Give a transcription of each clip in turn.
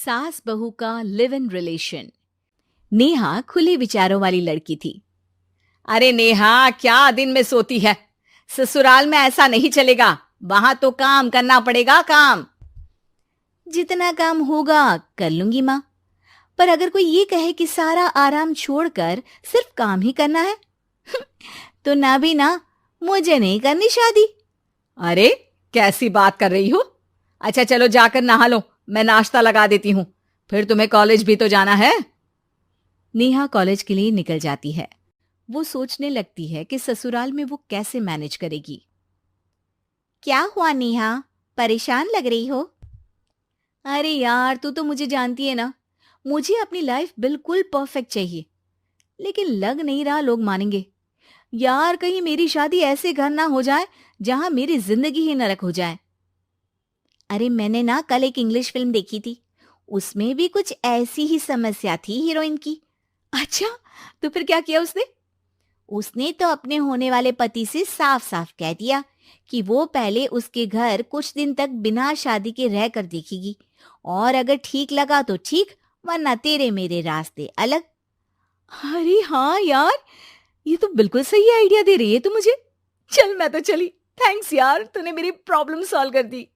सास बहू का लिव इन रिलेशन। नेहा खुले विचारों वाली लड़की थी। अरे नेहा, क्या दिन में सोती है? ससुराल में ऐसा नहीं चलेगा, वहां तो काम करना पड़ेगा। काम जितना काम होगा कर लूंगी माँ, पर अगर कोई ये कहे कि सारा आराम छोड़कर सिर्फ काम ही करना है तो ना भी ना, मुझे नहीं करनी शादी। अरे कैसी बात कर रही हो? अच्छा चलो जाकर नहा लो, मैं नाश्ता लगा देती हूँ, फिर तुम्हें कॉलेज भी तो जाना है। नेहा कॉलेज के लिए निकल जाती है। वो सोचने लगती है कि ससुराल में वो कैसे मैनेज करेगी। क्या हुआ नेहा, परेशान लग रही हो? अरे यार, तू तो मुझे जानती है ना, मुझे अपनी लाइफ बिल्कुल परफेक्ट चाहिए, लेकिन लग नहीं रहा लोग मानेंगे। यार, कहीं मेरी शादी ऐसे घर ना हो जाए जहां मेरी जिंदगी ही नरक हो जाए। अरे मैंने ना कल एक इंग्लिश फिल्म देखी थी, उसमें भी कुछ ऐसी ही समस्या थी हीरोइन की। अच्छा, तो फिर क्या किया उसने? उसने तो अपने होने वाले पति से साफ साफ कह दिया कि वो पहले उसके घर कुछ दिन तक बिना शादी के रह कर देखेगी, और अगर ठीक लगा तो ठीक, वरना तेरे मेरे रास्ते अलग। अरे हाँ यार, ये तो बिल्कुल सही आइडिया दे रही है तू मुझे। चल मैं तो चली, थैंक्स यार, तूने मेरी प्रॉब्लम सॉल्व कर दी।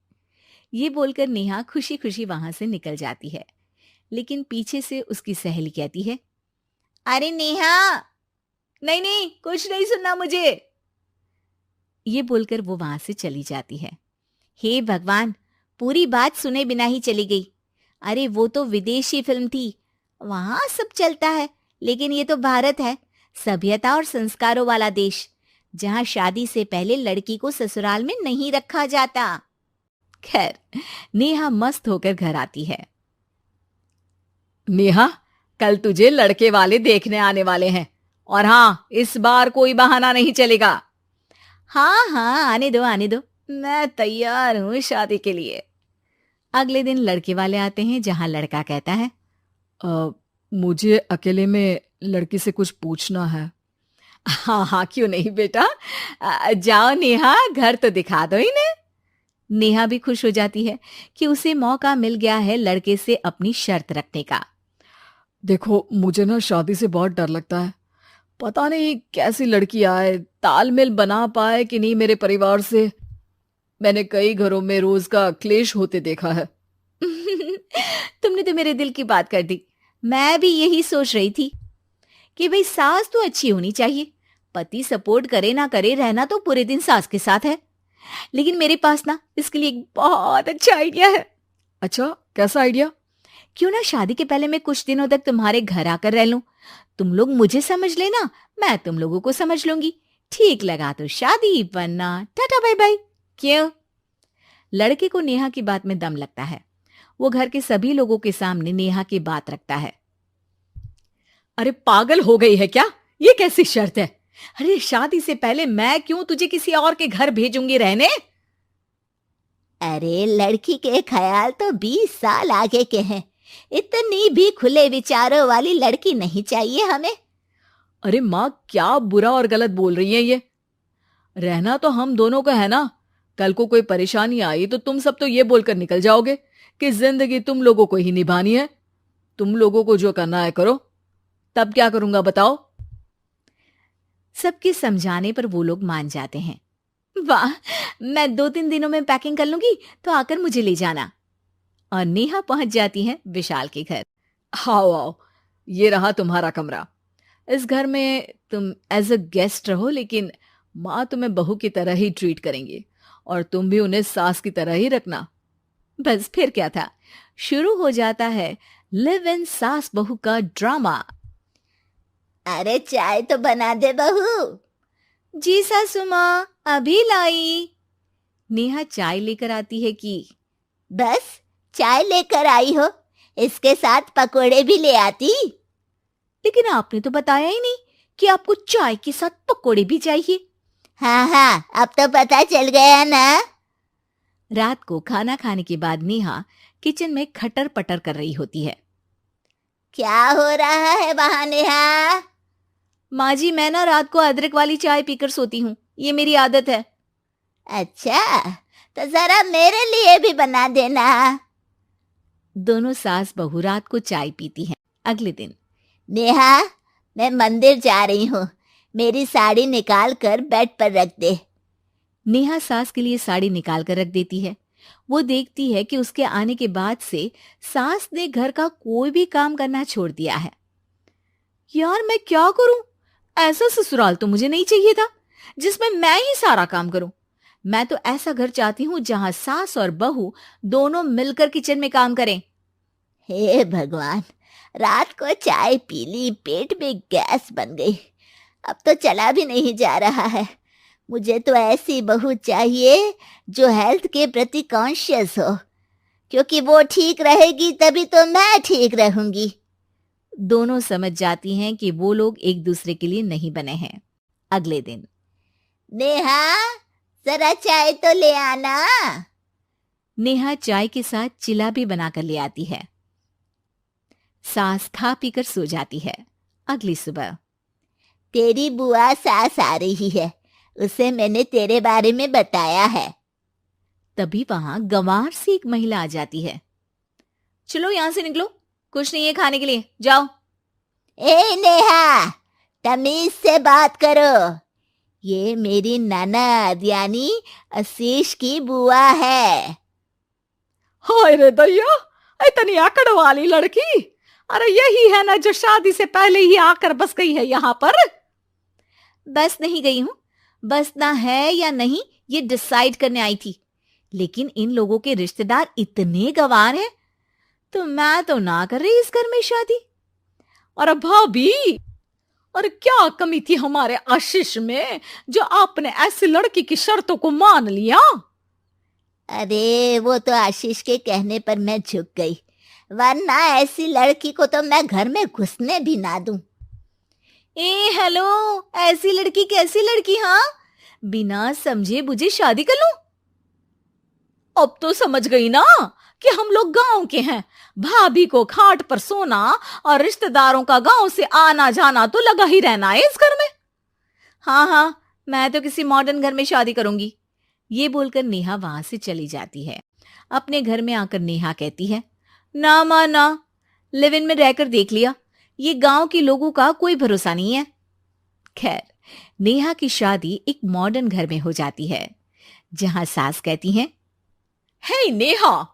ये बोलकर नेहा खुशी खुशी वहां से निकल जाती है, लेकिन पीछे से उसकी सहेली कहती है, अरे नेहा, नहीं नहीं, कुछ नहीं सुनना मुझे। ये बोलकर वो वहां से चली जाती है। हे भगवान, पूरी बात सुने बिना ही चली गई। अरे वो तो विदेशी फिल्म थी, वहां सब चलता है, लेकिन ये तो भारत है, सभ्यता और संस्कारों वाला देश, जहां शादी से पहले लड़की को ससुराल में नहीं रखा जाता। खैर, नेहा मस्त होकर घर आती है। नेहा, कल तुझे लड़के वाले देखने आने वाले हैं, और हाँ, इस बार कोई बहाना नहीं चलेगा। हाँ हाँ, आने दो आने दो, मैं तैयार हूं शादी के लिए। अगले दिन लड़के वाले आते हैं, जहां लड़का कहता है, मुझे अकेले में लड़की से कुछ पूछना है। हाँ हाँ, क्यों नहीं बेटा, जाओ नेहा, घर तो दिखा दो इन्हें। नेहा भी खुश हो जाती है कि उसे मौका मिल गया है लड़के से अपनी शर्त रखने का। देखो, मुझे ना शादी से बहुत डर लगता है, पता नहीं कैसी लड़की आए, तालमेल बना पाए कि नहीं मेरे परिवार से। मैंने कई घरों में रोज का क्लेश होते देखा है। तुमने तो मेरे दिल की बात कर दी। मैं भी यही सोच रही थी कि भाई सास तो अच्छी होनी चाहिए, पति सपोर्ट करे ना करे, रहना तो पूरे दिन सास के साथ है। लेकिन मेरे पास ना इसके लिए एक बहुत अच्छा आइडिया है। अच्छा, कैसा आइडिया? क्यों ना शादी के पहले मैं कुछ दिनों तक तुम्हारे घर आकर रह लूं, तुम लोग मुझे समझ लेना, मैं तुम लोगों को समझ लूंगी, ठीक लगा तो शादी, वरना टाटा बाय बाय। क्यों? लड़के को नेहा की बात में दम लगता है। वो घर के सभी लोगों के सामने नेहा की बात रखता है। अरे पागल हो गई है क्या? ये कैसी शर्त है? अरे शादी से पहले मैं क्यों तुझे किसी और के घर भेजूंगी रहने? अरे लड़की के ख्याल तो 20 साल आगे के हैं, इतनी भी खुले विचारों वाली लड़की नहीं चाहिए हमें। अरे माँ, क्या बुरा और गलत बोल रही है ये? रहना तो हम दोनों का है ना, कल को कोई परेशानी आई तो तुम सब तो ये बोलकर निकल जाओगे कि जिंदगी तुम लोगों को ही निभानी है, तुम लोगों को जो करना है करो। तब क्या करूंगा बताओ? सबके समझाने पर वो लोग मान जाते हैं। वाह, मैं 2-3 दिनों में पैकिंग कर लूंगी, तो आकर मुझे ले जाना। और नेहा पहुंच जाती है विशाल के घर। आओ आओ, ये रहा तुम्हारा कमरा। इस घर में तुम एज अ गेस्ट रहो, लेकिन माँ तुम्हें बहू की तरह ही ट्रीट करेंगी, और तुम भी उन्हें सास की तरह ही रखना। बस फिर क्या था, शुरू हो जाता है लिव इन सास बहू का ड्रामा। अरे चाय तो बना दे बहू। जी सासू माँ, अभी लाई। नेहा चाय लेकर आती है कि बस चाय लेकर आई हो, इसके साथ पकोड़े भी ले आती। लेकिन आपने तो बताया ही नहीं कि आपको चाय के साथ पकोड़े भी चाहिए। हाँ हाँ, अब तो पता चल गया ना। रात को खाना खाने के बाद नेहा किचन में खटर पटर कर रही होती है। क्या हो रहा है वहां नेहा? माँ जी, मैं ना रात को अदरक वाली चाय पीकर सोती हूँ, ये मेरी आदत है। अच्छा, तो जरा मेरे लिए भी बना देना। दोनों सास बहू रात को चाय पीती हैं। अगले दिन, नेहा, मैं मंदिर जा रही हूँ, मेरी साड़ी निकाल कर बेड पर रख दे। नेहा सास के लिए साड़ी निकाल कर रख देती है। वो देखती है कि उसके आने के बाद से सास ने घर का कोई भी काम करना छोड़ दिया है। यार मैं क्या करूं? ऐसा ससुराल तो मुझे नहीं चाहिए था जिसमें मैं ही सारा काम करूं। मैं तो ऐसा घर चाहती हूं जहां सास और बहू दोनों मिलकर किचन में काम करें। हे भगवान, रात को चाय पी ली, पेट में गैस बन गई, अब तो चला भी नहीं जा रहा है। मुझे तो ऐसी बहू चाहिए जो हेल्थ के प्रति कॉन्शियस हो, क्योंकि वो ठीक रहेगी तभी तो मैं ठीक रहूंगी। दोनों समझ जाती हैं कि वो लोग एक दूसरे के लिए नहीं बने हैं। अगले दिन, नेहा, जरा चाय तो ले आना। नेहा चाय के साथ चिला भी बनाकर ले आती है। सास खा पीकर सो जाती है। अगली सुबह, तेरी बुआ सास आ रही है, उसे मैंने तेरे बारे में बताया है। तभी वहां गंवार से एक महिला आ जाती है। चलो यहां से निकलो, कुछ नहीं है खाने के लिए, जाओ। ए नेहा, तमीज से बात करो, ये मेरी ननद यानी आशीष की बुआ है। हाय रे दैया, इतनी आकड़ वाली लड़की! अरे यही है ना जो शादी से पहले ही आकर बस गई है यहाँ पर। बस नहीं गई हूं, बसना है या नहीं ये डिसाइड करने आई थी, लेकिन इन लोगों के रिश्तेदार इतने गंवार हैं तो मैं तो ना कर रही इस घर में शादी। अरे भाभी, और क्या कमी थी हमारे आशीष में जो आपने ऐसी लड़की की शर्तों को मान लिया? अरे वो तो आशीष के कहने पर मैं झुक गई, वरना ऐसी लड़की को तो मैं घर में घुसने भी ना दूं। हेलो, ऐसी लड़की कैसी लड़की? हाँ, बिना समझे बुझे शादी कर लूं? अब तो समझ गई ना कि हम लोग गांव के हैं। भाभी को खाट पर सोना और रिश्तेदारों का गांव से आना जाना तो लगा ही रहना है इस घर में। हाँ हाँ, मैं तो किसी मॉडर्न घर में शादी करूंगी। ये बोलकर नेहा वहां से चली जाती है। अपने घर में आकर नेहा कहती है, ना मां ना, लिव इन में रहकर देख लिया, ये गांव के लोगों का कोई भरोसा नहीं है। खैर, नेहा की शादी एक मॉडर्न घर में हो जाती है, जहां सास कहती हैं, हे नेहा,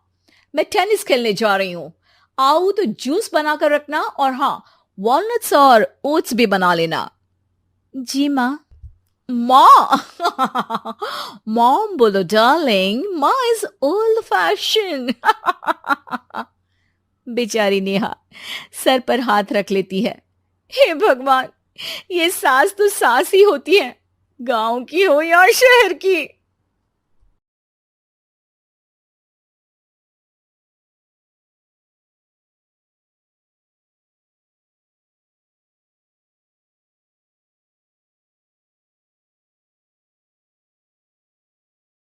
मैं टेनिस खेलने जा रही हूं, आओ तो जूस बनाकर रखना, और हाँ, वॉलनट्स और ओट्स भी बना लेना। जी माँ। माँ मॉम बोलो डार्लिंग, माँ इज ओल्ड फैशन। बेचारी नेहा सर पर हाथ रख लेती है। हे भगवान, ये सास तो सास ही होती है, गांव की हो या शहर की।